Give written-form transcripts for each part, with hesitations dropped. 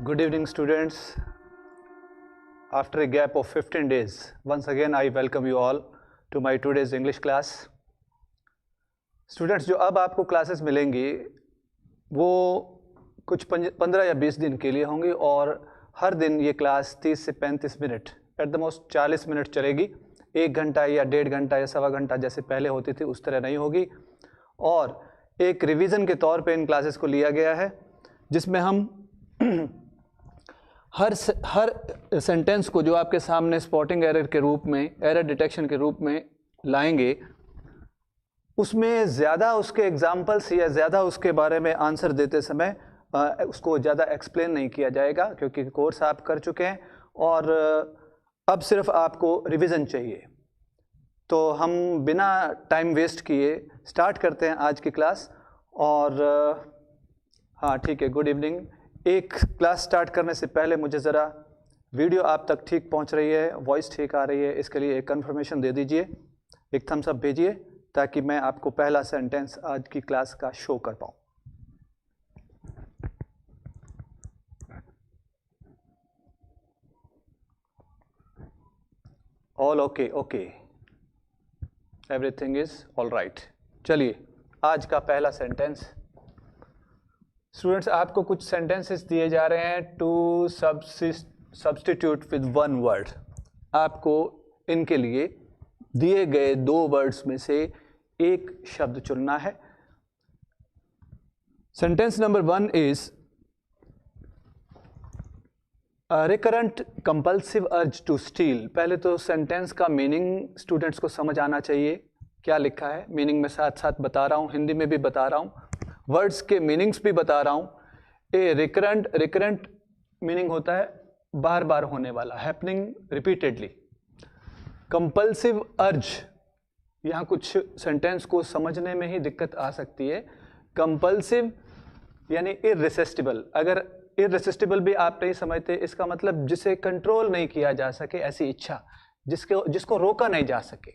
Good evening, students. After a gap of 15 days, once again I welcome you all to my today's English class. Students, जो अब आपको classes मिलेंगी वो कुछ 15 या 20 दिन के लिए होंगी और हर दिन ये क्लास 30 से 35 minute at the most 40 minute चलेगी। 1 घंटा या 1.5 घंटा या सवा घंटा जैसे पहले होती थी उस तरह नहीं होगी। और एक रिवीजन के तौर पे इन क्लासेस को लिया गया है जिसमें हम हर सेंटेंस को जो आपके सामने स्पॉटिंग एरर के रूप में, एरर डिटेक्शन के रूप में लाएंगे, उसमें ज़्यादा उसके एग्जाम्पल्स या ज़्यादा उसके बारे में आंसर देते समय उसको ज़्यादा एक्सप्लेन नहीं किया जाएगा क्योंकि कोर्स आप कर चुके हैं और अब सिर्फ आपको रिवीजन चाहिए। तो हम बिना टाइम वेस्ट किए स्टार्ट करते हैं आज की क्लास। और हाँ ठीक है, गुड इवनिंग। एक क्लास स्टार्ट करने से पहले मुझे ज़रा वीडियो आप तक ठीक पहुंच रही है, वॉइस ठीक आ रही है, इसके लिए एक कंफर्मेशन दे दीजिए, एक थम्स अप भेजिए ताकि मैं आपको पहला सेंटेंस आज की क्लास का शो कर पाऊँ। All okay, okay, everything is all right. चलिए आज का पहला सेंटेंस। स्टूडेंट्स, आपको कुछ सेंटेंसेस दिए जा रहे हैं to substitute with one word. आपको इनके लिए दिए गए 2 वर्ड्स में से एक शब्द चुनना है। Sentence number 1 is recurrent compulsive urge to steal. पहले तो सेंटेंस का मीनिंग स्टूडेंट्स को समझ आना चाहिए, क्या लिखा है। मीनिंग में साथ साथ बता रहा हूँ, हिंदी में भी बता रहा हूँ, वर्ड्स के मीनिंग्स भी बता रहा हूं। ए रिकरेंट मीनिंग होता है बार बार होने वाला, हैपनिंग रिपीटेडली। कंपल्सिव अर्ज, यहां कुछ सेंटेंस को समझने में ही दिक्कत आ सकती है। कंपल्सिव यानी इररेसिस्टिबल। अगर इररेसिस्टिबल भी आप नहीं समझते, इसका मतलब जिसे कंट्रोल नहीं किया जा सके, ऐसी इच्छा जिसको रोका नहीं जा सके।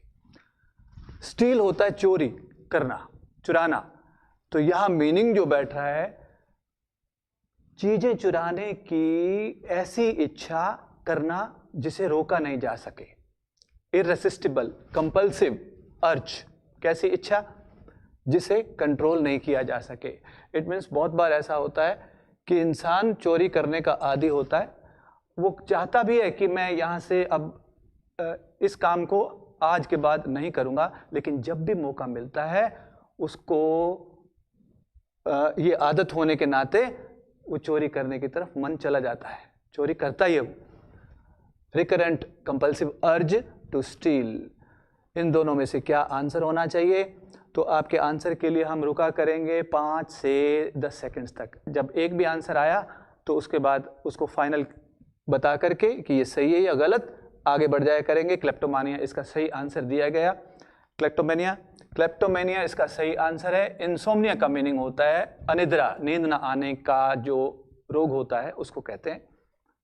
स्टील होता है चोरी करना, चुराना। तो यहां मीनिंग जो बैठ रहा है, चीजें चुराने की ऐसी इच्छा करना जिसे रोका नहीं जा सके। इररेसिस्टिबल, कंपल्सिव अर्ज, कैसी इच्छा जिसे कंट्रोल नहीं किया जा सके। इट मीन्स बहुत बार ऐसा होता है कि इंसान चोरी करने का आदी होता है, वो चाहता भी है कि मैं यहां से अब इस काम को आज के बाद नहीं करूंगा, लेकिन जब भी मौका मिलता है उसको ये आदत होने के नाते वो चोरी करने की तरफ मन चला जाता है, चोरी करता ही है वो। Recurrent compulsive urge to steal, इन दोनों में से क्या आंसर होना चाहिए? तो आपके आंसर के लिए हम रुका करेंगे 5 से 10 सेकंड्स तक। जब एक भी आंसर आया तो उसके बाद उसको फाइनल बता करके कि ये सही है या गलत आगे बढ़ जाया करेंगे। क्लेप्टोमानिया इसका सही आंसर दिया गया। क्लेप्टोमेनिया इसका सही आंसर है। इंसोम्निया का मीनिंग होता है अनिद्रा, नींद न आने का जो रोग होता है उसको कहते हैं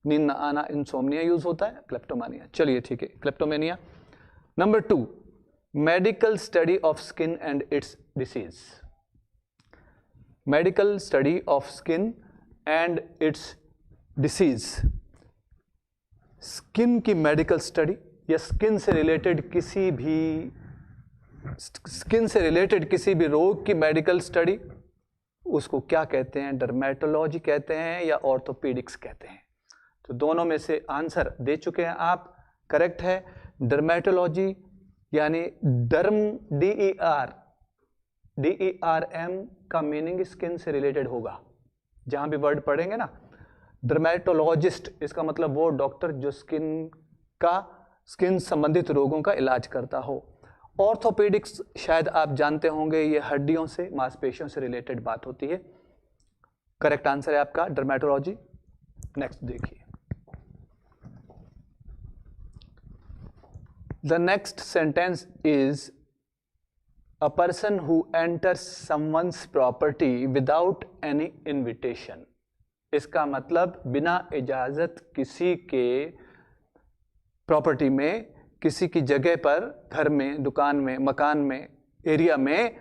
नींद न आना, इंसोम्निया यूज होता है, क्लेप्टोमानिया। चलिए ठीक है, kleptomania. Number 2, medical study of skin and it's disease. Medical study of skin and it's disease. Skin की मेडिकल स्टडी या स्किन से रिलेटेड किसी भी रोग की मेडिकल स्टडी, उसको क्या कहते हैं? डर्मेटोलॉजी कहते हैं या ऑर्थोपेडिक्स कहते हैं। तो दोनों में से आंसर दे चुके हैं आप, करेक्ट है डर्मेटोलॉजी, यानी डर्म, DERM का मीनिंग स्किन से रिलेटेड होगा। जहां भी वर्ड पढ़ेंगे ना, डर्मेटोलॉजिस्ट इसका मतलब वो डॉक्टर जो स्किन संबंधित रोगों का इलाज करता हो। ऑर्थोपेडिक्स शायद आप जानते होंगे, ये हड्डियों से, मांसपेशियों से रिलेटेड बात होती है। करेक्ट आंसर है आपका डर्मेटोलॉजी। नेक्स्ट देखिए, the next sentence is a person who enters someone's property without any invitation. इसका मतलब बिना इजाजत किसी के प्रॉपर्टी में, किसी की जगह पर, घर में, दुकान में, मकान में, एरिया में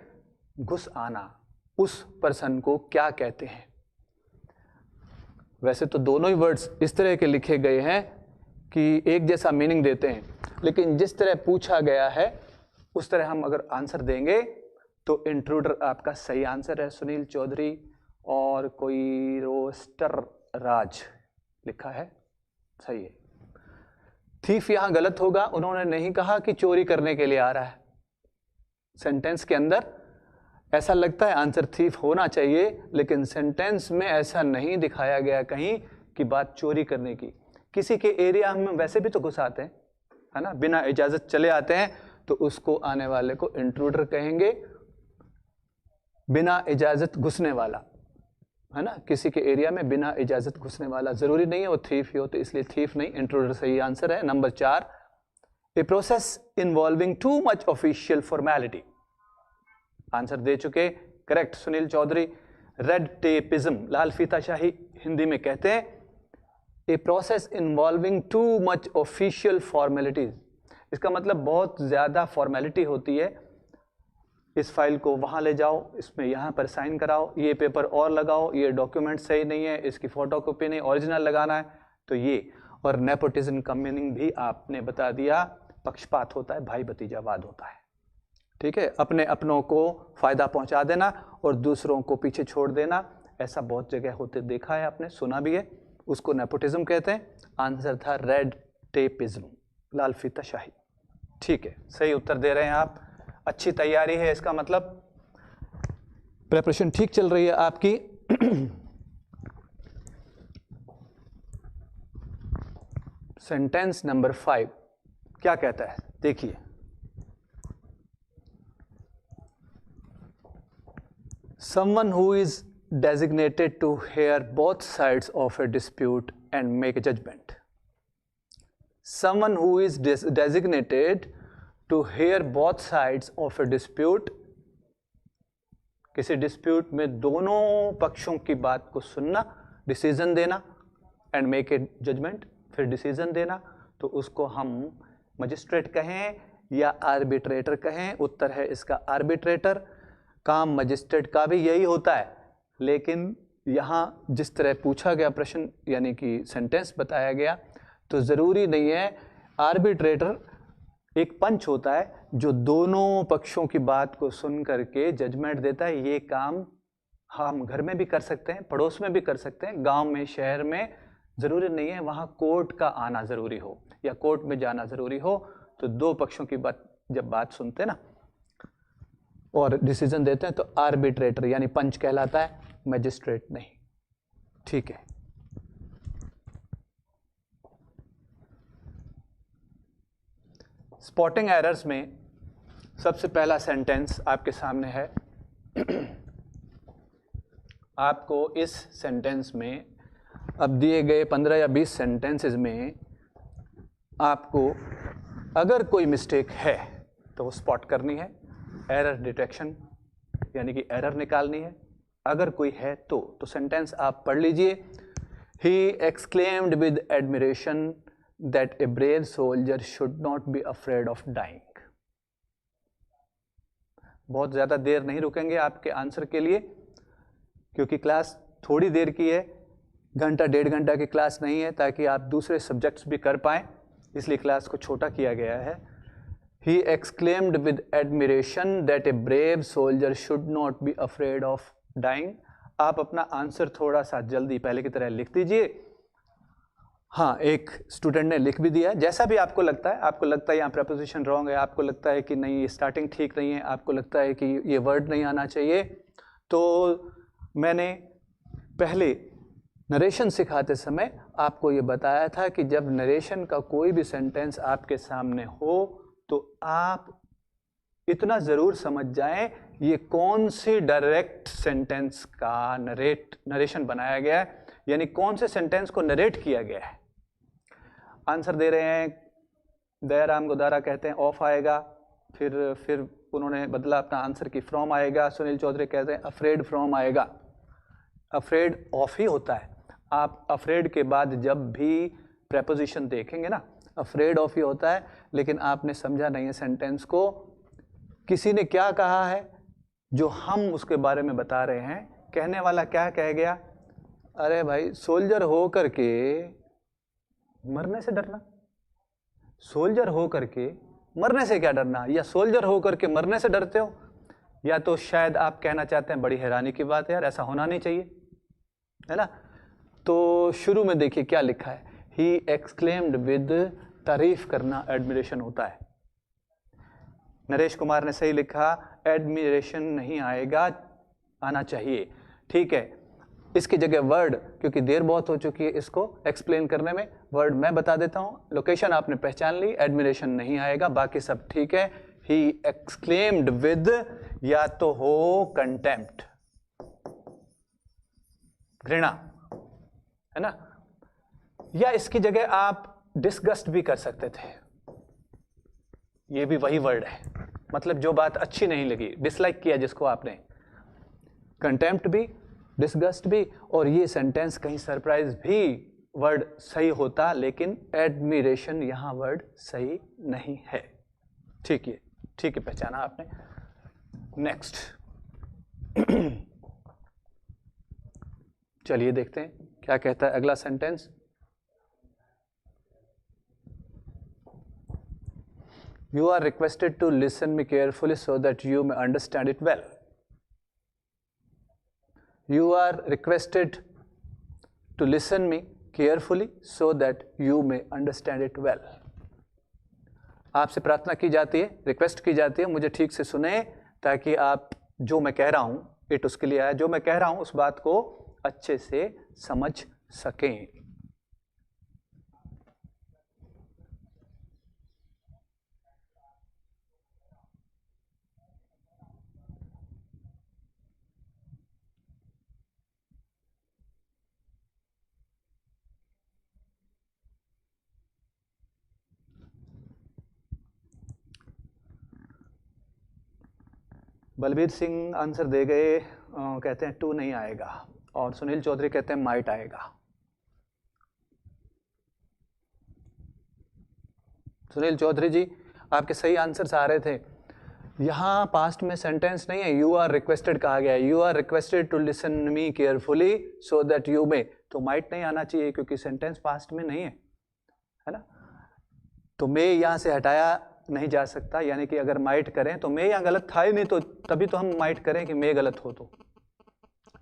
घुस आना, उस पर्सन को क्या कहते हैं? वैसे तो दोनों ही वर्ड्स इस तरह के लिखे गए हैं कि एक जैसा मीनिंग देते हैं, लेकिन जिस तरह पूछा गया है उस तरह हम अगर आंसर देंगे तो इंट्रूडर आपका सही आंसर है सुनील चौधरी। और कोई रोस्टर राज लिखा है, सही है। थीफ यहां गलत होगा, उन्होंने नहीं कहा कि चोरी करने के लिए आ रहा है। सेंटेंस के अंदर ऐसा लगता है आंसर थीफ होना चाहिए, लेकिन सेंटेंस में ऐसा नहीं दिखाया गया कहीं कि बात चोरी करने की। किसी के एरिया में वैसे भी तो घुस आते हैं, है ना, बिना इजाजत चले आते हैं, तो उसको आने वाले को इंट्रूडर कहेंगे, बिना इजाजत घुसने वाला, है ना। किसी के एरिया में बिना इजाजत घुसने वाला, जरूरी नहीं है वो थीफ ही हो, तो इसलिए थीफ नहीं, इंट्रूडर सही आंसर है। Number 4, a process involving too much official formality, answer दे चुके, correct Sunil Chaudhary. Red tapism, लाल फीताशाही हिंदी में कहते हैं। A process involving too much official formalities, इसका मतलब बहुत ज्यादा फॉर्मेलिटी होती है। इस फाइल को वहां ले जाओ, इसमें यहां पर साइन कराओ, ये पेपर और लगाओ, ये डॉक्यूमेंट सही नहीं है, इसकी फोटोकॉपी नहीं, ओरिजिनल लगाना है, तो ये। और नेपोटिज्म का मीनिंग भी आपने बता दिया, पक्षपात होता है, भाई भतीजावाद होता है, ठीक है। अपने अपनों को फायदा पहुंचा देना और दूसरों को पीछे छोड़ देना, ऐसा बहुत जगह होते देखा है, आपने सुना भी है, उसको नेपोटिज्म कहते हैं। आंसर था रेड टेपिज्म, लाल फीताशाही, ठीक है, सही उत्तर दे रहे हैं आप। अच्छी तैयारी है, इसका मतलब प्रिपरेशन ठीक चल रही है आपकी। सेंटेंस नंबर 5 क्या कहता है, देखिए। Someone who is designated to hear both sides of a dispute and make a judgment. Someone who is designated to hear both sides of a dispute, किसी डिस्प्यूट में दोनों पक्षों की बात को सुनना, डिसीजन देना, एंड मेक ए जजमेंट, फिर डिसीजन देना, तो उसको हम मजिस्ट्रेट कहें या आर्बिट्रेटर कहें। उत्तर है इसका आर्बिट्रेटर। काम मजिस्ट्रेट का भी यही होता है, लेकिन यहाँ जिस तरह पूछा गया प्रश्न, यानी कि सेंटेंस बताया गया, तो ज़रूरी नहीं है। आर्बिट्रेटर एक पंच होता है जो दोनों पक्षों की बात को सुन करके जजमेंट देता है। ये काम हम घर में भी कर सकते हैं, पड़ोस में भी कर सकते हैं, गांव में, शहर में, ज़रूरी नहीं है वहाँ कोर्ट का आना ज़रूरी हो या कोर्ट में जाना ज़रूरी हो। तो दो पक्षों की जब बात सुनते हैं ना और डिसीजन देते हैं, तो आर्बिट्रेटर यानी पंच कहलाता है, मैजिस्ट्रेट नहीं, ठीक है। स्पॉटिंग एरर्स में सबसे पहला सेंटेंस आपके सामने है। आपको इस सेंटेंस में, अब दिए गए 15 या 20 सेंटेंसेस में, आपको अगर कोई मिस्टेक है तो वो स्पॉट करनी है, एरर डिटेक्शन यानी कि एरर निकालनी है। अगर कोई है तो सेंटेंस आप पढ़ लीजिए। He exclaimed with admiration that a brave soldier should not be afraid of dying. बहुत ज़्यादा देर नहीं रुकेंगे आपके आंसर के लिए, क्योंकि क्लास थोड़ी देर की है, घंटा 1.5 घंटा की क्लास नहीं है, ताकि आप दूसरे सब्जेक्ट्स भी कर पाएँ, इसलिए क्लास को छोटा किया गया है। He exclaimed with admiration that a brave soldier should not be afraid of dying. आप अपना आंसर थोड़ा सा जल्दी पहले की तरह लिख दीजिए। हाँ, एक स्टूडेंट ने लिख भी दिया है। जैसा भी आपको लगता है यहाँ प्रपोजिशन रॉन्ग है, आपको लगता है कि नहीं ये स्टार्टिंग ठीक नहीं है, आपको लगता है कि ये वर्ड नहीं आना चाहिए, तो मैंने पहले नरेशन सिखाते समय आपको ये बताया था कि जब नरेशन का कोई भी सेंटेंस आपके सामने हो तो आप इतना ज़रूर समझ जाएं ये कौन सी डायरेक्ट सेंटेंस का नरेशन बनाया गया है, यानी कौन से सेंटेंस को नरेट किया गया है। आंसर दे रहे हैं, दयाराम गोदारा कहते हैं ऑफ आएगा, फिर उन्होंने बदला अपना आंसर की फ्रॉम आएगा। सुनील चौधरी कहते हैं अफ्रेड फ्रॉम आएगा। अफ्रेड ऑफ ही होता है। आप अफ्रेड के बाद जब भी प्रेपोजिशन देखेंगे ना, अफ्रेड ऑफ ही होता है, लेकिन आपने समझा नहीं है सेंटेंस को। किसी ने क्या कहा है जो हम उसके बारे में बता रहे हैं, कहने वाला क्या कह गया, अरे भाई, सोल्जर हो करके मरने से डरना? सोल्जर हो करके मरने से क्या डरना? या सोल्जर हो करके मरने से डरते हो? या तो शायद आप कहना चाहते हैं बड़ी हैरानी की बात है यार, ऐसा होना नहीं चाहिए, है ना? तो शुरू में देखिए क्या लिखा है, ही एक्सक्लेम्ड विद, तारीफ करना एडमिरेशन होता है। नरेश कुमार ने सही लिखा, एडमिरेशन नहीं आएगा, आना चाहिए। ठीक है, इसकी जगह वर्ड, क्योंकि देर बहुत हो चुकी है इसको एक्सप्लेन करने में, वर्ड मैं बता देता हूं। लोकेशन आपने पहचान ली, एडमिरेशन नहीं आएगा, बाकी सब ठीक है। ही एक्सक्लेम्ड विद, या तो हो कंटेम्प्ट, घृणा, है ना? या इसकी जगह आप डिस्गस्ट भी कर सकते थे, ये भी वही वर्ड है, मतलब जो बात अच्छी नहीं लगी, डिसलाइक किया जिसको आपने, कंटेम्प्ट भी, डिस्गस्ट भी। और ये सेंटेंस कहीं सरप्राइज भी वर्ड सही होता, लेकिन एडमिरेशन यहां वर्ड सही नहीं है। ठीक है, ठीक है, पहचाना आपने। नेक्स्ट चलिए देखते हैं क्या कहता है अगला sentence. You are requested to listen me carefully so that you may understand it well. You are requested to listen me carefully so that you may understand it well. आपसे प्रार्थना की जाती है, रिक्वेस्ट की जाती है, मुझे ठीक से सुने ताकि आप जो मैं कह रहा हूं, इट उसके लिए आया, जो मैं कह रहा हूं उस बात को अच्छे से समझ सकें। बलबीर सिंह आंसर दे गए, कहते हैं टू नहीं आएगा, और सुनील चौधरी कहते हैं माइट आएगा। सुनील चौधरी जी, आपके सही आंसर्स आ रहे थे। यहाँ पास्ट में सेंटेंस नहीं है, यू आर रिक्वेस्टेड कहा गया है, you are requested to listen me carefully so that you may, तो माइट नहीं आना चाहिए क्योंकि सेंटेंस पास्ट में नहीं है ना? तो मे यहाँ से हटाया नहीं जा सकता, यानी कि अगर माइट करें तो मे यहाँ गलत था ही नहीं, तो तभी तो हम माइट करें कि मे गलत हो तो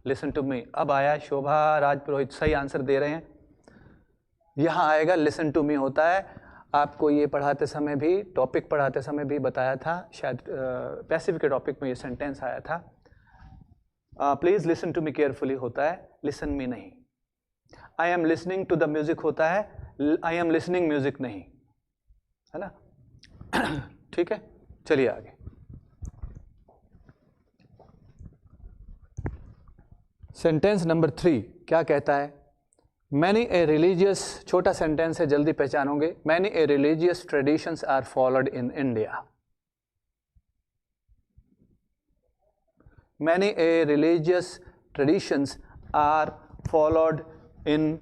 लिसन टू मी। अब आया शोभा राज पुरोहित, सही आंसर दे रहे हैं। यहाँ आएगा लिसन टू मी होता है। आपको ये पढ़ाते समय भी, टॉपिक पढ़ाते समय भी बताया था, शायद पैसिव के टॉपिक में ये सेंटेंस आया था। Please listen to me carefully होता है, लिसन मी नहीं। I am listening to the music होता है, आई एम लिसनिंग म्यूजिक नहीं, है ना? ठीक है, चलिए आगे। सेंटेंस नंबर 3 क्या कहता है? मैनी ए रिलीजियस, छोटा सेंटेंस है, जल्दी पहचानोगे। Many a religious traditions are followed in India. Many a religious traditions are followed in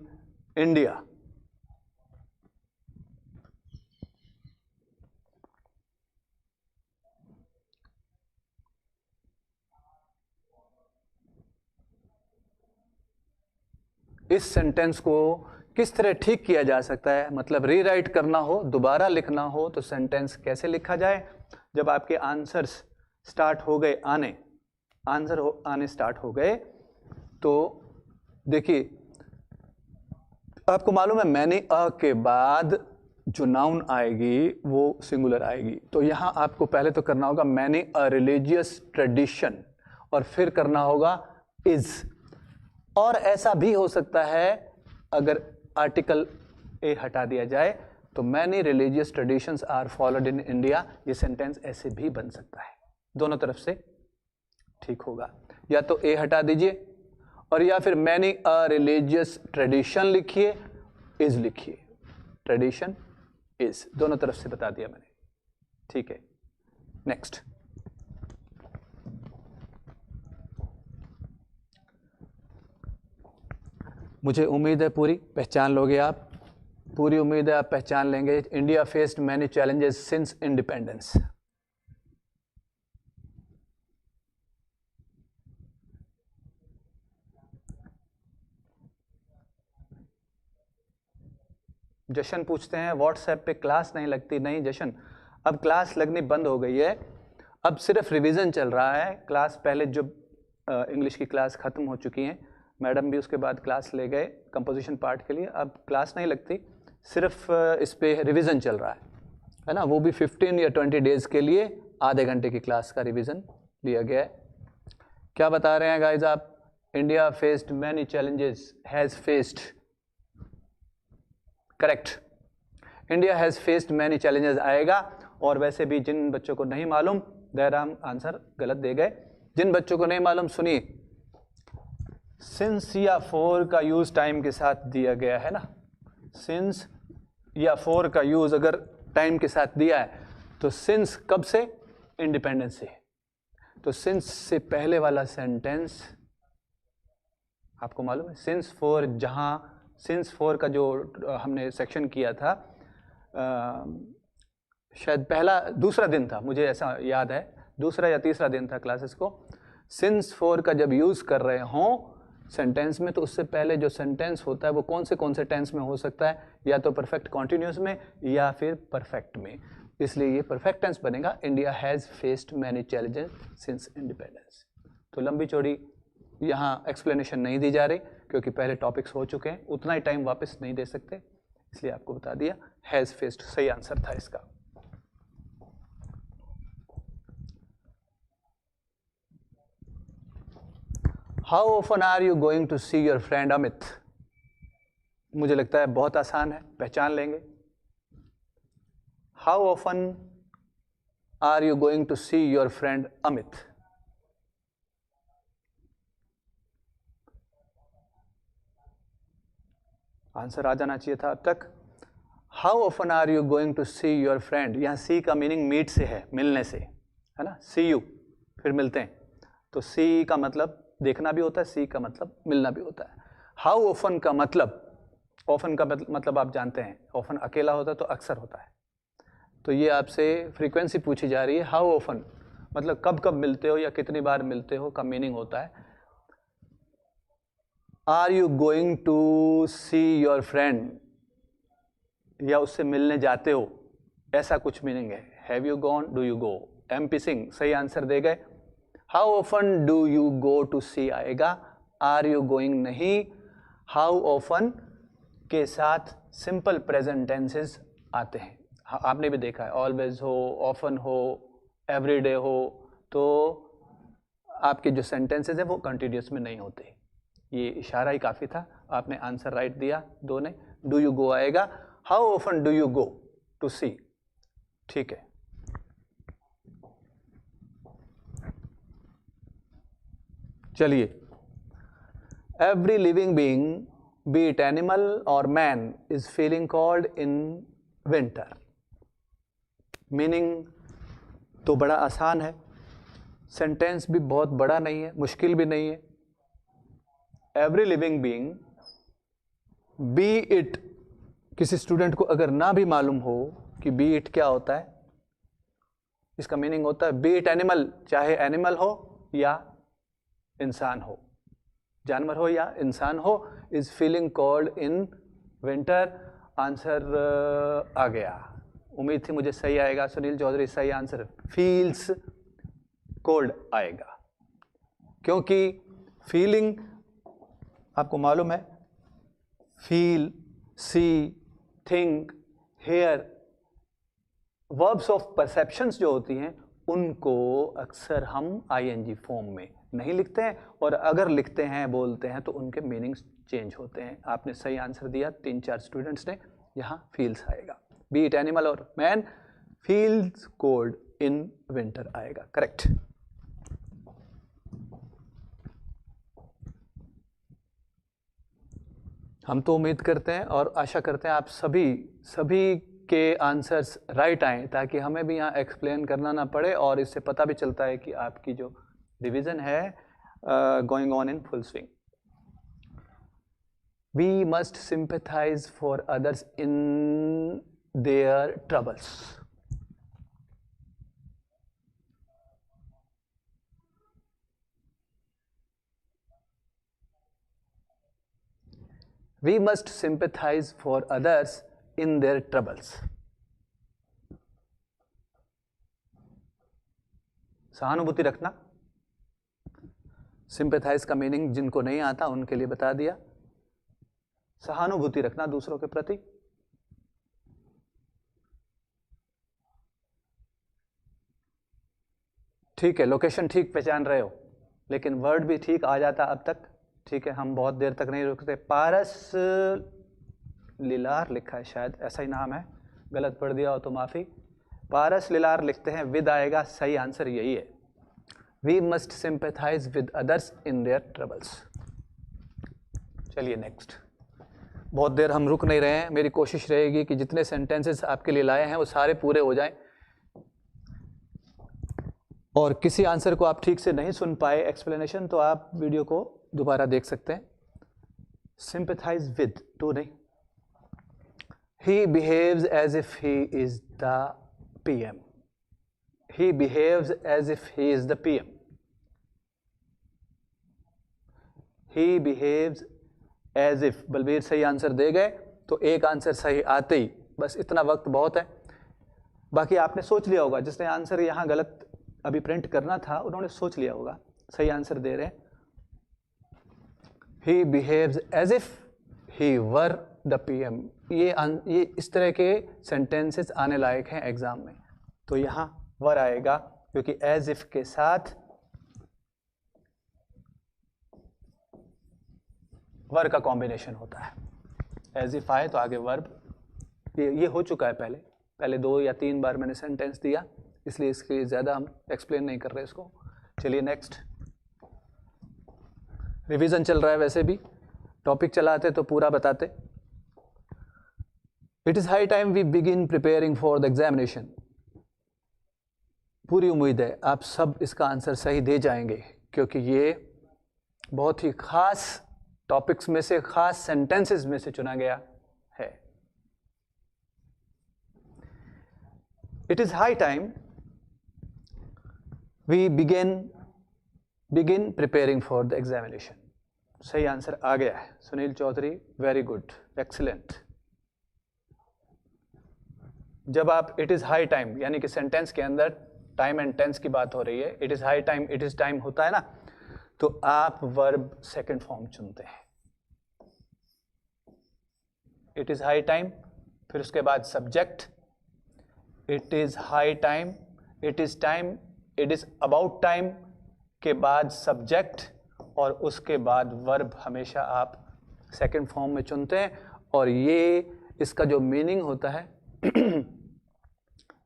India. इस सेंटेंस को किस तरह ठीक किया जा सकता है, मतलब रीराइट करना हो, दोबारा लिखना हो, तो सेंटेंस कैसे लिखा जाए? जब आपके आंसर्स स्टार्ट हो गए आने, आंसर आने स्टार्ट हो गए, तो देखिए आपको मालूम है मैनी अ के बाद जो नाउन आएगी वो सिंगुलर आएगी। तो यहाँ आपको पहले तो करना होगा मैनी अ रिलीजियस ट्रेडिशन, और फिर करना होगा इज। और ऐसा भी हो सकता है अगर आर्टिकल ए हटा दिया जाए तो many religious traditions are followed in India, ये सेंटेंस ऐसे भी बन सकता है, दोनों तरफ से ठीक होगा। या तो ए हटा दीजिए और या फिर मैनी अ रिलीजियस ट्रेडिशन लिखिए, इज लिखिए, ट्रेडिशन इज, दोनों तरफ से बता दिया मैंने। ठीक है, नेक्स्ट। मुझे उम्मीद है पूरी पहचान लोगे आप, पूरी उम्मीद है आप पहचान लेंगे। India faced many challenges since independence. Jashan पूछते हैं व्हाट्सएप पे क्लास नहीं लगती। नहीं जशन, अब क्लास लगनी बंद हो गई है, अब सिर्फ रिवीजन चल रहा है। क्लास पहले जो इंग्लिश की क्लास ख़त्म हो चुकी हैं, मैडम भी उसके बाद क्लास ले गए कंपोजिशन पार्ट के लिए, अब क्लास नहीं लगती, सिर्फ इस पे रिवीजन चल रहा है ना। वो भी 15 या 20 डेज़ के लिए आधे घंटे की क्लास का रिवीजन लिया गया है। क्या बता रहे हैं गाइज आप? India faced many challenges, has faced, correct, India has faced many challenges आएगा। और वैसे भी जिन बच्चों को नहीं मालूम, दयाराम आंसर गलत दे गए। जिन बच्चों को नहीं मालूम सुनिए, सिंस या फॉर का यूज टाइम के साथ दिया गया है ना। सिंस या फॉर का यूज अगर टाइम के साथ दिया है तो सिंस कब से? इंडिपेंडेंस से। तो सिंस से पहले वाला सेंटेंस आपको मालूम है, सिंस फॉर, जहां सिंस फॉर का जो हमने सेक्शन किया था, शायद पहला दूसरा दिन था, मुझे ऐसा याद है, दूसरा या तीसरा दिन था क्लासेस को। सिंस फॉर का जब यूज़ कर रहे हों सेंटेंस में, तो उससे पहले जो सेंटेंस होता है वो कौन से टेंस में हो सकता है? या तो परफेक्ट कॉन्टिन्यूस में या फिर परफेक्ट में। इसलिए ये परफेक्ट टेंस बनेगा, India has faced many challenges since independence. तो लंबी चौड़ी यहाँ एक्सप्लेनेशन नहीं दी जा रही क्योंकि पहले टॉपिक्स हो चुके हैं, उतना ही टाइम वापस नहीं दे सकते, इसलिए आपको बता दिया। हैज़ फेस्ड सही आंसर था इसका। How often are you going to see your friend Amit? मुझे लगता है बहुत आसान है, पहचान लेंगे। हाउ often are you going to see your friend अमित? आंसर आ जाना चाहिए था अब तक। How often are you going to see your friend, यहाँ सी का मीनिंग मीट से है, मिलने से, है ना। सी यू, फिर मिलते हैं, तो सी का मतलब देखना भी होता है, सी का मतलब मिलना भी होता है। हाउ ऑफन का मतलब, ऑफन का मतलब आप जानते हैं, ऑफन अकेला होता है तो अक्सर होता है। तो ये आपसे फ्रीक्वेंसी पूछी जा रही है। हाउ ऑफन मतलब कब कब मिलते हो या कितनी बार मिलते हो का मीनिंग होता है। Are you going to see your friend, या उससे मिलने जाते हो, ऐसा कुछ मीनिंग है। Have you gone, do you go. MP Singh सही आंसर दे गए। How often do you go to see आएगा, आर यू गोइंग नहीं। हाउ ऑफन के साथ सिंपल प्रेजेंट टेंसेस आते हैं, आपने भी देखा है, ऑलवेज हो, ऑफन हो, एवरीडे हो, तो आपके जो सेंटेंसेस हैं वो कंटिन्यूस में नहीं होते। ये इशारा ही काफ़ी था, आपने आंसर राइट दिया दो ने। डू यू गो आएगा, how often do you go to see, ठीक है। चलिए, every living being, be it animal और man, is feeling cold in winter. Meaning तो बड़ा आसान है, सेंटेंस भी बहुत बड़ा नहीं है, मुश्किल भी नहीं है। Every living being, be it, किसी स्टूडेंट को अगर ना भी मालूम हो कि बी इट क्या होता है, इसका मीनिंग होता है बी इट एनिमल, चाहे एनिमल हो या इंसान हो, जानवर हो या इंसान हो, is feeling cold in winter. Answer आ गया, उम्मीद थी मुझे सही आएगा। सुनील चौधरी सही आंसर, फील्स कोल्ड आएगा, क्योंकि फीलिंग आपको मालूम है, feel, see, think, hear, verbs of perceptions जो होती हैं उनको अक्सर हम ING फॉर्म में नहीं लिखते हैं, और अगर लिखते हैं, बोलते हैं, तो उनके मीनिंग्स चेंज होते हैं। आपने सही आंसर दिया 3-4 स्टूडेंट्स ने, यहाँ फील्स आएगा। बी इट एनिमल और man, feels cold in winter आएगा, करेक्ट। हम तो उम्मीद करते हैं और आशा करते हैं आप सभी के आंसर्स राइट आएँ, ताकि हमें भी यहाँ एक्सप्लेन करना ना पड़े, और इससे पता भी चलता है कि आपकी जो रिवीजन है going on in full swing. We must sympathize for others in their troubles. We must sympathize for others in their troubles. सहानुभूति रखना, सिंपैथाइज का मीनिंग जिनको नहीं आता उनके लिए बता दिया, सहानुभूति रखना दूसरों के प्रति। ठीक है, लोकेशन ठीक पहचान रहे हो, लेकिन वर्ड भी ठीक आ जाता अब तक। ठीक है, हम बहुत देर तक नहीं रुकते। पारस लिलार लिखा है, शायद ऐसा ही नाम है, गलत पढ़ दिया हो तो माफ़ी। पारस लिलार लिखते हैं, विद आएगा, सही आंसर यही है। We must sympathize with others in their troubles. चलिए नेक्स्ट। बहुत देर हम रुक नहीं रहे हैं, मेरी कोशिश रहेगी कि जितने सेंटेंसेस आपके लिए लाए हैं वो सारे पूरे हो जाएं। और किसी आंसर को आप ठीक से नहीं सुन पाए एक्सप्लेनेशन, तो आप वीडियो को दोबारा देख सकते हैं। सिंपैथाइज विद, टू नहीं। He behaves as if he is the PM. He behaves as if he is the PM. He behaves as if, Balbir सही आंसर दे गए, तो एक आंसर सही आते ही बस इतना वक्त बहुत है। बाकी आपने सोच लिया होगा, जिसने आंसर यहाँ गलत अभी प्रिंट करना था उन्होंने सोच लिया होगा, सही आंसर दे रहे हैं। He behaves as if he were the PM. ये इस तरह के सेंटेंसेस आने लायक हैं एग्जाम में, तो यहाँ वर आएगा, क्योंकि एज इफ के साथ वर का कॉम्बिनेशन होता है। एज इफ आए तो आगे वर्ब। ये हो चुका है पहले 2 या 3 बार मैंने सेंटेंस दिया, इसलिए इसके ज़्यादा हम एक्सप्लेन नहीं कर रहे इसको। चलिए नेक्स्ट। रिवीजन चल रहा है, वैसे भी टॉपिक चलाते तो पूरा बताते। It is high time we begin preparing for the examination. पूरी उम्मीद है आप सब इसका आंसर सही दे जाएंगे, क्योंकि ये बहुत ही खास टॉपिक्स में से, खास सेंटेंसेस में से चुना गया है। It is high time we begin preparing for the examination. सही आंसर आ गया है Sunil Chaudhary, very good, excellent. जब आप इट इज हाई टाइम, यानी कि सेंटेंस के अंदर टाइम एंड टेंस की बात हो रही है, it is high time, it is time होता है ना, तो आप वर्ब सेकंड फॉर्म चुनते हैं। इट इज हाई टाइम, फिर उसके बाद subject, it is high time, it is time, it is about time के बाद सब्जेक्ट, और उसके बाद वर्ब हमेशा आप सेकंड फॉर्म में चुनते हैं। और ये इसका जो मीनिंग होता है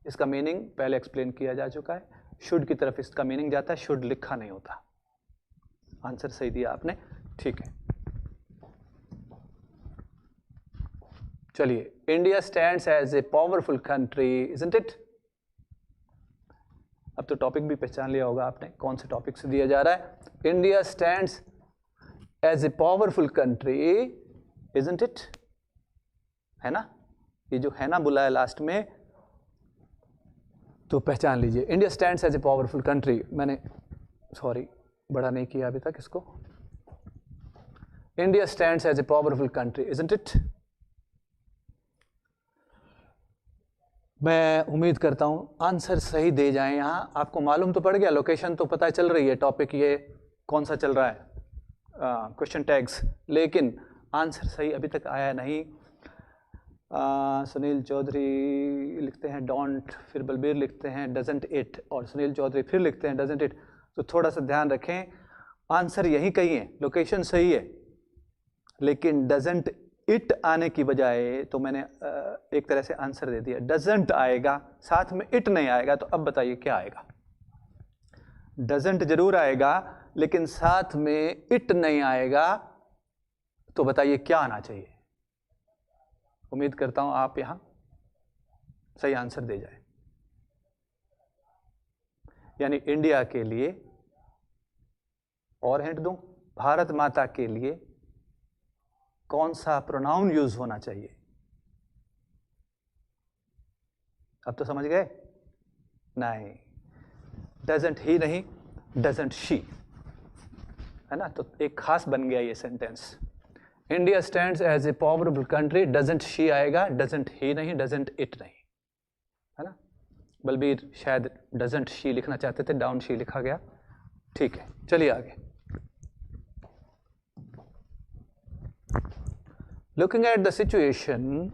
इसका मीनिंग पहले एक्सप्लेन किया जा चुका है। शुड की तरफ इसका मीनिंग जाता है, शुड लिखा नहीं होता। आंसर सही दिया आपने, ठीक है। चलिए, India stands as a powerful country, isn't it. अब तो टॉपिक भी पहचान लिया होगा आपने, कौन से टॉपिक से दिया जा रहा है। India stands as a powerful country, isn't it, है ना। ये जो है ना बुलाया लास्ट में, तो पहचान लीजिए। India stands as a powerful country, मैंने सॉरी बड़ा नहीं किया अभी तक इसको। India stands as a powerful country, isn't it. मैं उम्मीद करता हूं आंसर सही दे जाएं। यहाँ आपको मालूम तो पड़ गया, लोकेशन तो पता चल रही है, टॉपिक ये कौन सा चल रहा है, क्वेश्चन टैग्स, लेकिन आंसर सही अभी तक आया नहीं। सुनील चौधरी लिखते हैं डोंट, फिर बलबीर लिखते हैं डजंट इट, और सुनील चौधरी फिर लिखते हैं डजंट इट। तो थोड़ा सा ध्यान रखें, आंसर यही कही है, लोकेशन सही है, लेकिन डजंट इट आने की बजाय तो मैंने एक तरह से आंसर दे दिया। डजंट आएगा, साथ में इट नहीं आएगा, तो अब बताइए क्या आएगा। डजंट जरूर आएगा, लेकिन साथ में इट नहीं आएगा, तो बताइए क्या आना चाहिए। उम्मीद करता हूं आप यहां सही आंसर दे जाए। यानी इंडिया के लिए, और हिंट दूं, भारत माता के लिए कौन सा प्रोनाउन यूज होना चाहिए। अब तो समझ गए? नहीं, डजंट ही नहीं, डजंट शी, है ना। तो एक खास बन गया ये sentence. India stands as a powerful country, doesn't she आएगा, डजंट ही नहीं, डजंट इट नहीं, है ना। बलबीर शायद डजंट शी लिखना चाहते थे, डाउन शी लिखा गया, ठीक है। चलिए आगे। Looking at the situation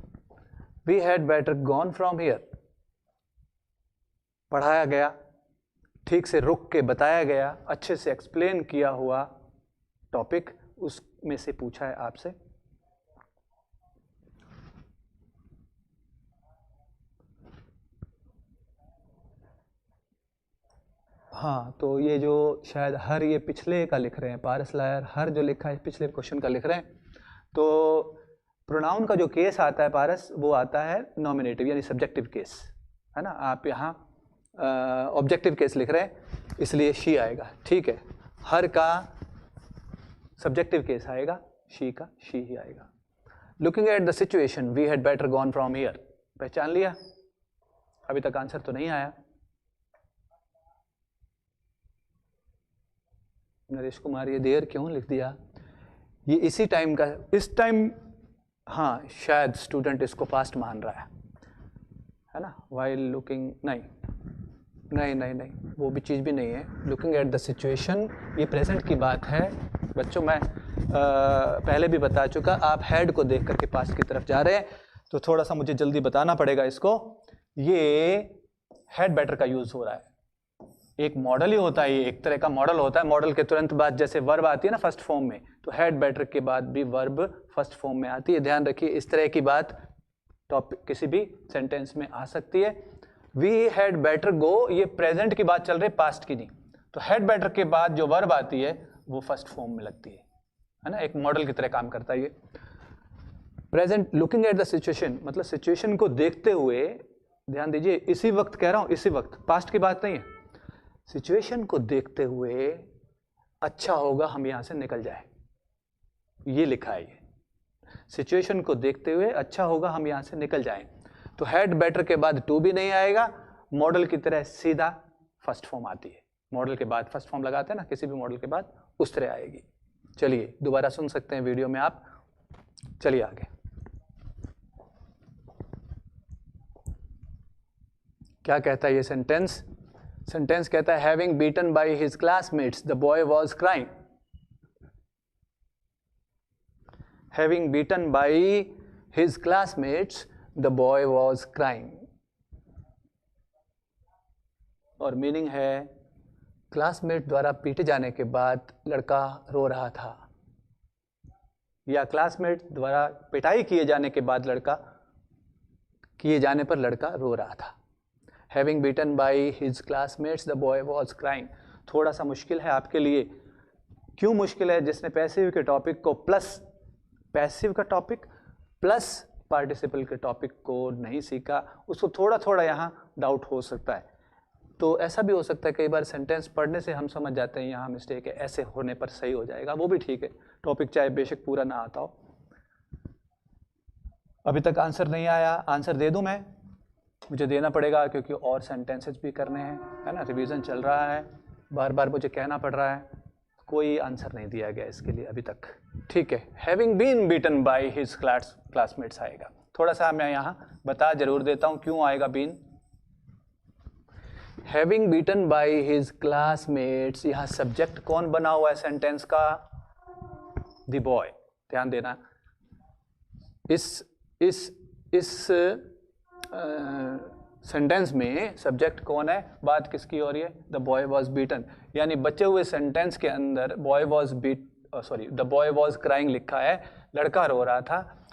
we had better gone from here, पढ़ाया गया, ठीक से रुक के बताया गया, अच्छे से एक्सप्लेन किया हुआ टॉपिक, उसमें से पूछा है आपसे। हाँ, तो ये जो शायद हर ये पिछले का लिख रहे हैं, पारस लायर हर जो लिखा है पिछले क्वेश्चन का लिख रहे हैं। तो प्रोनाउन का जो केस आता है पारस, वो आता है नॉमिनेटिव यानी सब्जेक्टिव केस, है ना। आप यहाँ ऑब्जेक्टिव केस लिख रहे हैं, इसलिए शी आएगा, ठीक है। हर का सब्जेक्टिव केस आएगा, शी का शी ही आएगा। Looking at the situation we had better gone from here, पहचान लिया? अभी तक आंसर तो नहीं आया। नरेश कुमार ये देर क्यों लिख दिया? ये इसी टाइम का, इस टाइम, हाँ शायद स्टूडेंट इसको पास्ट मान रहा है ना। वाइल लुकिंग, नहीं नहीं नहीं नहीं, वो भी चीज़ भी नहीं है। लुकिंग एट द सिचुएशन ये प्रेजेंट की बात है बच्चों। मैं पहले भी बता चुका, आप हेड को देख करके पास्ट की तरफ जा रहे हैं, तो थोड़ा सा मुझे जल्दी बताना पड़ेगा इसको। ये हेड बेटर का यूज़ हो रहा है, एक मॉडल ही होता है, ये एक तरह का मॉडल होता है। मॉडल के तुरंत बाद जैसे वर्ब आती है ना फर्स्ट फॉर्म में, तो हेड बेटर के बाद भी वर्ब फर्स्ट फॉर्म में आती है। ध्यान रखिए, इस तरह की बात टॉपिक किसी भी सेंटेंस में आ सकती है। वी हैड बेटर गो, ये प्रेजेंट की बात चल रही है, पास्ट की नहीं। तो हेड बेटर के बाद जो वर्ब आती है वो फर्स्ट फॉर्म में लगती है ना, एक मॉडल की तरह काम करता है ये। Present looking at the situation मतलब सिचुएशन को देखते हुए, ध्यान दीजिए, इसी वक्त कह रहा हूं, इसी वक्त, पास्ट की बात नहीं है। सिचुएशन को देखते हुए अच्छा होगा हम यहां से निकल जाए, ये लिखा है। ये सिचुएशन को देखते हुए अच्छा होगा हम यहां से निकल जाएं। तो हेड बेटर के बाद टू भी नहीं आएगा, मॉडल की तरह सीधा फर्स्ट फॉर्म आती है। मॉडल के बाद फर्स्ट फॉर्म लगाते हैं ना, किसी भी मॉडल के बाद उस तरह आएगी। चलिए दोबारा सुन सकते हैं वीडियो में आप। चलिए आगे, क्या कहता है ये सेंटेंस? सेंटेंस कहता है having beaten by his classmates the boy was crying. Having beaten by his classmates the boy was crying, और मीनिंग है क्लासमेट द्वारा पीटे जाने के बाद लड़का रो रहा था, या क्लासमेट द्वारा पिटाई किए जाने के बाद किए जाने पर लड़का रो रहा था। Having beaten by his classmates, the boy was crying. थोड़ा सा मुश्किल है आपके लिए। क्यों मुश्किल है? जिसने पैसिव के टॉपिक को प्लस पैसिव का टॉपिक प्लस पार्टिसिपल के टॉपिक को नहीं सीखा, उसको थोड़ा थोड़ा यहाँ डाउट हो सकता है। तो ऐसा भी हो सकता है कई बार सेंटेंस पढ़ने से हम समझ जाते हैं यहाँ मिस्टेक है, ऐसे होने पर सही हो जाएगा, वो भी ठीक है। टॉपिक चाहे बेशक पूरा ना आता हो। अभी तक आंसर नहीं आया, आंसर दे दूं मैं? मुझे देना पड़ेगा क्योंकि और सेंटेंसेस भी करने हैं, है ना, रिवीजन चल रहा है, बार बार मुझे कहना पड़ रहा है। कोई आंसर नहीं दिया गया इसके लिए अभी तक, ठीक है। Having been beaten by his classmates आएगा। थोड़ा सा मैं यहाँ बता जरूर देता हूँ क्यों आएगा been. Having beaten by his classmates, यहाँ सब्जेक्ट कौन बना हुआ है सेंटेंस का? The boy. ध्यान देना, इस सेंटेंस में सब्जेक्ट कौन है? बात किसकी हो रही है? The boy was beaten. यानी बचे हुए सेंटेंस के अंदर boy was the boy was crying लिखा है, लड़का रो रहा था।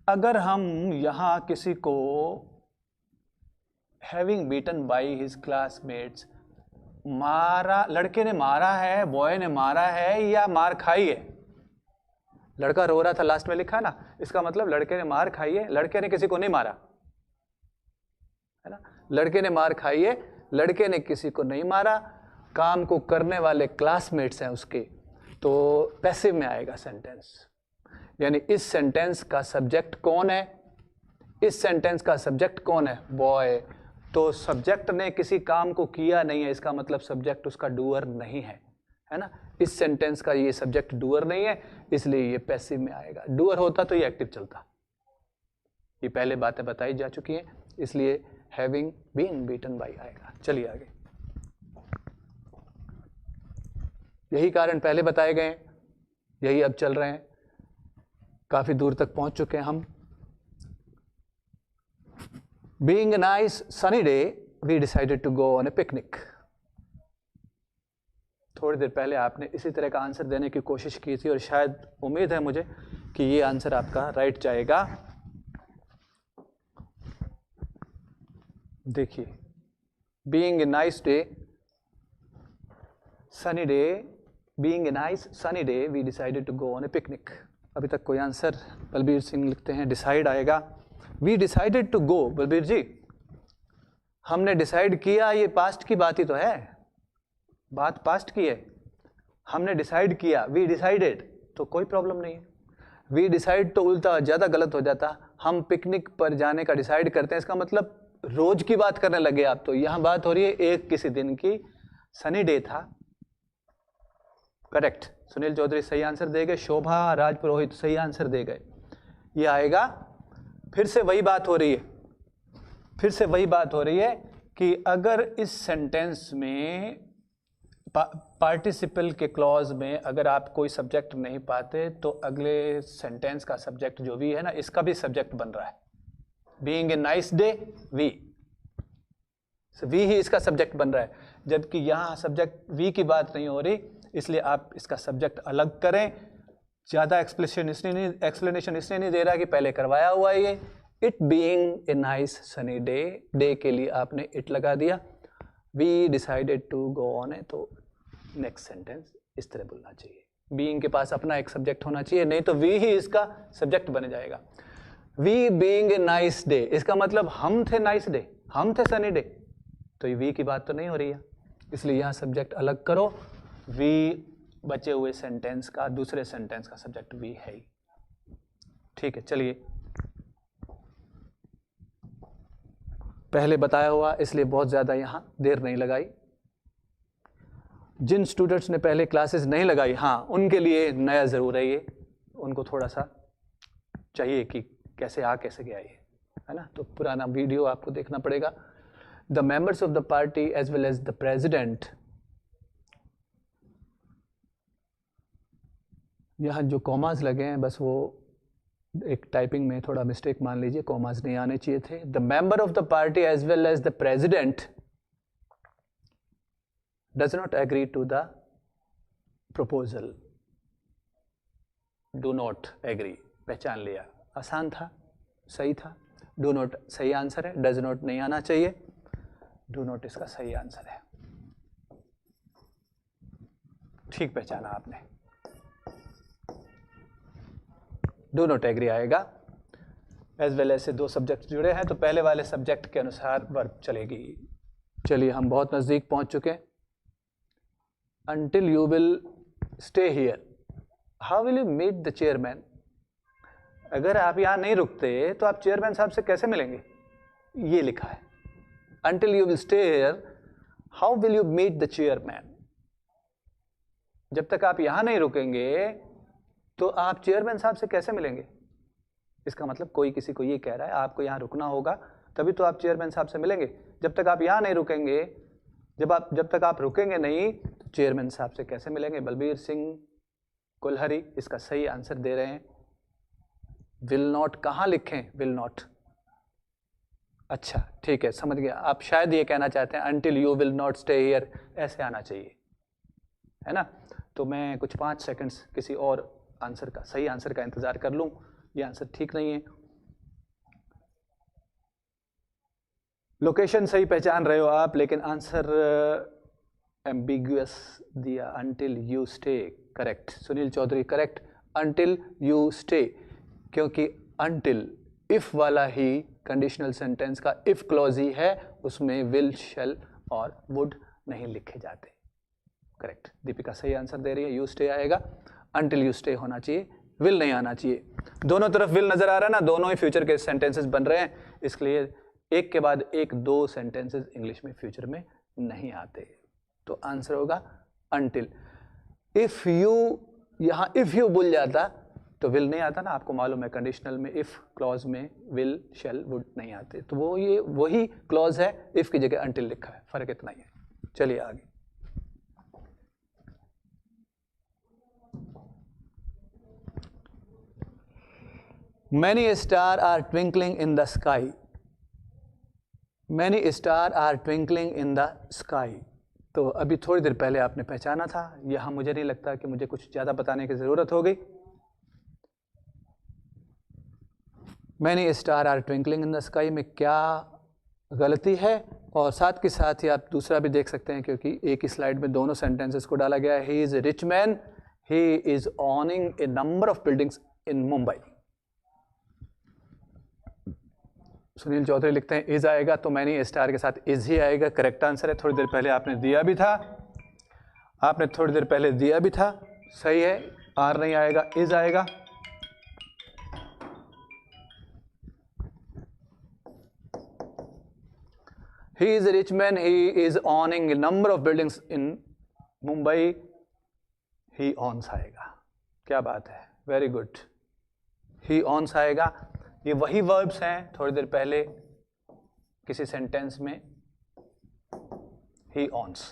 अगर हम यहाँ किसी को having beaten by his classmates, मारा, लड़के ने मारा है, बॉय ने मारा है, या मार खाई है? लड़का रो रहा था लास्ट में लिखा ना, इसका मतलब लड़के ने मार खाई है, लड़के ने किसी को नहीं मारा, है ना। लड़के ने मार खाई है, लड़के ने किसी को नहीं मारा। काम को करने वाले क्लासमेट्स हैं उसके, तो पैसिव में आएगा सेंटेंस। यानी इस सेंटेंस का सब्जेक्ट कौन है? इस सेंटेंस का सब्जेक्ट कौन है? बॉय। तो सब्जेक्ट ने किसी काम को किया नहीं है, इसका मतलब सब्जेक्ट उसका डूअर नहीं है, है ना। इस सेंटेंस का ये सब्जेक्ट डूअर नहीं है, इसलिए ये पैसिव में आएगा। डूअर होता तो ये एक्टिव चलता। ये पहले बातें बताई जा चुकी हैं, इसलिए हैविंग बीन बीटन बाय आएगा। चलिए आगे। यही कारण पहले बताए गए, यही अब चल रहे हैं, काफी दूर तक पहुंच चुके हैं हम। Being a nice sunny day, we decided to go on a picnic. थोड़ी देर पहले आपने इसी तरह का आंसर देने की कोशिश की थी और शायद उम्मीद है मुझे कि ये आंसर आपका राइट जाएगा। देखिए, being a nice day, sunny day, being a nice sunny day, we decided to go on a picnic. अभी तक कोई आंसर? बलबीर सिंह लिखते हैं डिसाइड आएगा। We decided to go, Balbir ji हमने डिसाइड किया, ये पास्ट की बात ही तो है, बात पास्ट की है। हमने डिसाइड किया, वी डिसाइडेड, तो कोई प्रॉब्लम नहीं है। वी डिसाइड तो उल्टा ज़्यादा गलत हो जाता। हम पिकनिक पर जाने का डिसाइड करते हैं, इसका मतलब रोज की बात करने लगे आप। तो यहाँ बात हो रही है एक किसी दिन की, सनी डे था। करेक्ट, सुनील चौधरी सही आंसर दे गए, शोभा राजपुरोहित सही आंसर दे गए। ये आएगा। फिर से वही बात हो रही है, फिर से वही बात हो रही है कि अगर इस सेंटेंस में पार्टिसिपल के क्लॉज में अगर आप कोई सब्जेक्ट नहीं पाते तो अगले सेंटेंस का सब्जेक्ट जो भी है ना, इसका भी सब्जेक्ट बन रहा है। Being a nice day, we ही इसका सब्जेक्ट बन रहा है, जबकि यहाँ सब्जेक्ट वी की बात नहीं हो रही, इसलिए आप इसका सब्जेक्ट अलग करें। ज़्यादा एक्सप्लेनेशन इसलिए नहीं दे रहा कि पहले करवाया हुआ है ये। It being a nice sunny day, day के लिए आपने इट लगा दिया। We decided to go on है, तो नेक्स्ट सेंटेंस इस तरह बोलना चाहिए। बीइंग के पास अपना एक सब्जेक्ट होना चाहिए, नहीं तो वी ही इसका सब्जेक्ट बन जाएगा। We being a nice day, इसका मतलब हम थे नाइस डे, हम थे सनी डे, तो ये वी की बात तो नहीं हो रही है, इसलिए यहाँ सब्जेक्ट अलग करो। वी बचे हुए सेंटेंस का, दूसरे सेंटेंस का सब्जेक्ट वी है ही। ठीक है, चलिए। पहले बताया हुआ, इसलिए बहुत ज़्यादा यहाँ देर नहीं लगाई। जिन स्टूडेंट्स ने पहले क्लासेस नहीं लगाई, हाँ उनके लिए नया ज़रूर है ये, उनको थोड़ा सा चाहिए कि कैसे कैसे गया ये, है ना। तो पुराना वीडियो आपको देखना पड़ेगा। The members of the party as well as the president, यहाँ जो कॉमास लगे हैं बस वो एक टाइपिंग में थोड़ा मिस्टेक मान लीजिए, कॉमास नहीं आने चाहिए थे। The member of the party as well as the president does not agree to the proposal. Do not agree, पहचान लिया, आसान था, सही था। डू नॉट सही आंसर है, डज नॉट नहीं आना चाहिए, डू नॉट इसका सही आंसर है। ठीक पहचाना आपने। डू नॉट एग्री आएगा। एज वेल एज से दो सब्जेक्ट जुड़े हैं, तो पहले वाले सब्जेक्ट के अनुसार वर्ब चलेगी। चलिए, हम बहुत नज़दीक पहुंच चुके हैं। Until you will stay here, how will you meet the chairman? अगर आप यहाँ नहीं रुकते तो आप चेयरमैन साहब से कैसे मिलेंगे, ये लिखा है। Until you will stay here, how will you meet the chairman? जब तक आप यहाँ नहीं रुकेंगे तो आप चेयरमैन साहब से कैसे मिलेंगे। इसका मतलब कोई किसी को ये कह रहा है आपको यहाँ रुकना होगा, तभी तो आप चेयरमैन साहब से मिलेंगे। जब तक आप यहाँ नहीं रुकेंगे, जब तक आप रुकेंगे नहीं तो चेयरमैन साहब से कैसे मिलेंगे। बलबीर सिंह कुलहरी इसका सही आंसर दे रहे हैं। विल नॉट कहाँ लिखें, विल नॉट। अच्छा ठीक है, समझ गया। आप शायद ये कहना चाहते हैं until you will not stay here, ऐसे आना चाहिए, है ना। तो मैं कुछ 5 सेकंड्स किसी और आंसर का, सही आंसर का इंतजार कर लूं। ये आंसर ठीक नहीं है। लोकेशन सही पहचान रहे हो आप, लेकिन आंसर एम्बिगुअस दिया। Until you stay, correct. Sunil Chaudhary correct, until you stay, क्योंकि अनटिल इफ वाला ही कंडीशनल सेंटेंस का इफ क्लॉज ही है, उसमें विल, शैल और वुड नहीं लिखे जाते। करेक्ट, दीपिका सही आंसर दे रही है, यू स्टे आएगा। अनटिल यू स्टे होना चाहिए, विल नहीं आना चाहिए। दोनों तरफ विल नजर आ रहा है ना, दोनों ही फ्यूचर के सेंटेंसेस बन रहे हैं, इसलिए एक के बाद एक 2 सेंटेंसेस इंग्लिश में फ्यूचर में नहीं आते। तो आंसर होगा अनटिल। इफ यू, यहाँ इफ यू भूल जाता तो विल नहीं आता ना, आपको मालूम है कंडीशनल में इफ क्लॉज में विल शैल वुड नहीं आते, तो वो ये वही क्लॉज है, इफ की जगह अनटिल लिखा है, फर्क इतना ही है। चलिए आगे। Many stars are twinkling in the sky. Many stars are twinkling in the sky. तो अभी थोड़ी देर पहले आपने पहचाना था, यहाँ मुझे नहीं लगता कि मुझे कुछ ज़्यादा बताने की ज़रूरत होगी। Many stars are twinkling in the sky में क्या गलती है, और साथ के साथ ही आप दूसरा भी देख सकते हैं, क्योंकि एक ही स्लाइड में दोनों सेंटेंसेस को डाला गया है। He is a rich man. He is owning a number of buildings in Mumbai. Sunil Chaudhary लिखते हैं इज आएगा, तो मैनी स्टार के साथ इज ही आएगा, करेक्ट आंसर है। थोड़ी देर पहले आपने दिया भी था, सही है। आर नहीं आएगा, इज आएगा। He is a rich man, he is owning a number of buildings in Mumbai, he owns आएगा। क्या बात है, वेरी गुड। ही ऑन्स आएगा। ये वही वर्ब्स हैं थोड़ी देर पहले किसी सेंटेंस में ही ऑन्स।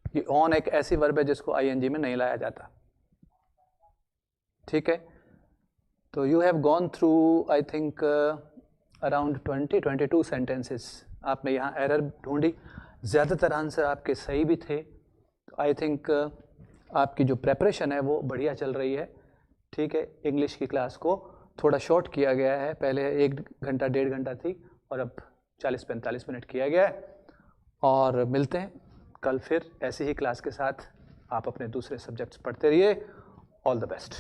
ये ऑन एक ऐसी वर्ब है जिसको आईएनजी में नहीं लाया जाता, ठीक है। तो you have gone through I think around 22 sentences. आपने यहाँ एरर ढूंढी, ज़्यादातर आंसर आपके सही भी थे। आई थिंक आपकी जो प्रेपरेशन है वो बढ़िया चल रही है, ठीक है। इंग्लिश की क्लास को थोड़ा शॉर्ट किया गया है, पहले 1 घंटा 1.5 घंटा थी और अब 40-45 मिनट किया गया है। और मिलते हैं कल फिर ऐसी ही क्लास के साथ। आप अपने दूसरे सब्जेक्ट्स पढ़ते रहिए। All the best.